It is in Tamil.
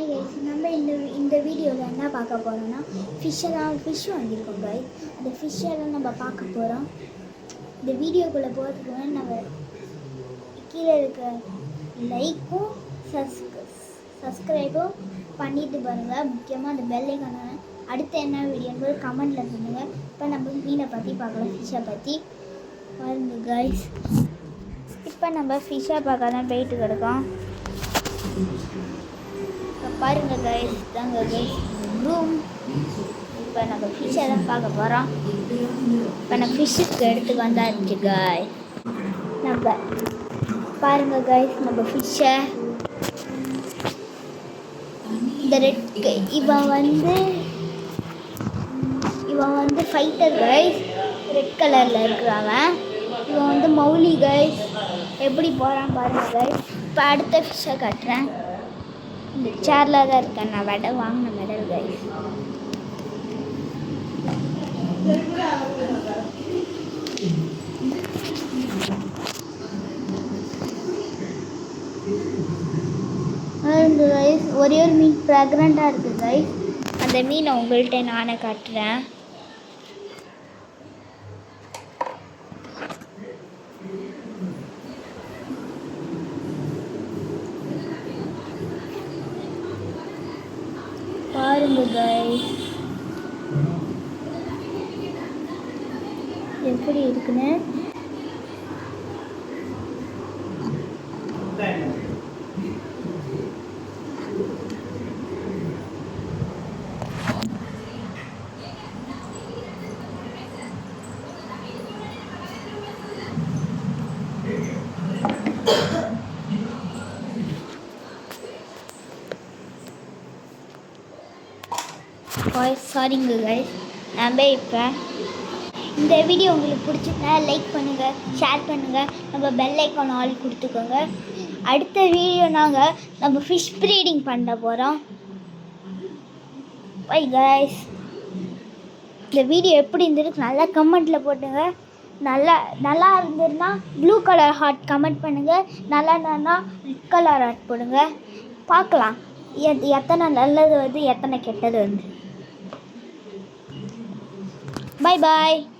கைஸ், நம்ம இந்த வீடியோவில் என்ன பார்க்க போகிறோம்னா ஃபிஷ் வாங்கியிருக்கோம் கைஸ். அந்த ஃபிஷ்ஷெல்லாம் நம்ம பார்க்க போகிறோம். இந்த வீடியோக்குள்ளே போகிறதுக்கு முன்னாடி நம்ம கீழே இருக்க லைக்கும் சப்ஸ்கிரைபும் பண்ணிட்டு பாருங்கள். முக்கியமாக அந்த பெல் ஐகானை அடுத்து என்ன வீடியோன்னு கமெண்ட்டில் சொல்லுங்கள். இப்போ நம்ம மீனை பற்றி பார்க்கலாம், ஃபிஷ்ஷை பற்றி பாருங்க கைஸ். இப்போ நம்ம ஃபிஷ்ஷை பார்க்க தான் போயிட்டு கிடக்கோம். இப்போ பாருங்கள் கைஸ், தாங்க கைஸ் ரூம். இப்போ நம்ம ஃபிஷ்ஷை தான் பார்க்க போகிறோம். இப்போ நம்ம ஃபிஷ்ஷுக்கு எடுத்துக்கு வந்தாச்சு காய். நம்ம பாருங்கள் கைஸ், நம்ம ஃபிஷ்ஷை இந்த இவன் வந்து ஃபைட்டர் கைஸ், ரெட் கலரில் இருக்கிறவன். இவன் வந்து மௌலி கைஸ். எப்படி போகிறான் பாருங்கள் கைஸ். இப்போ அடுத்த ஃபிஷ்ஷை காட்டுறேன். இந்த சேரில் தான் இருக்கேன், நான் வாங்கின மெடல் கைஸ். இந்த கைஸ் ஒரே ஒரு மீன் ப்ரெக்னெண்ட்டாக இருக்குது கைஸ். அந்த மீனை உங்கள்கிட்ட நானே காட்டுறேன். பாருங்க கைஸ் எப்படி இருக்குன்னு. சாரிங்க கைஸ். நம்ம இப்போ இந்த வீடியோ உங்களுக்கு பிடிச்சிருந்தா லைக் பண்ணுங்கள், ஷேர் பண்ணுங்கள், நம்ம பெல் ஐக்கான் ஆல் கொடுத்துக்கோங்க. அடுத்த வீடியோ நம்ம ஃபிஷ் ப்ரீடிங் பண்ண போகிறோம். Bye guys. இந்த வீடியோ எப்படி இருந்திருக்கு நல்லா கமெண்ட்டில் போட்டுங்க. நல்லா இருந்ததுன்னா ப்ளூ கலர் ஹார்ட் கமெண்ட் பண்ணுங்கள். நல்லா ரெட் கலர் ஹார்ட் போடுங்க. பார்க்கலாம் எத்தனை நல்லது வருது, எத்தனை கெட்டது வருது. Bye bye.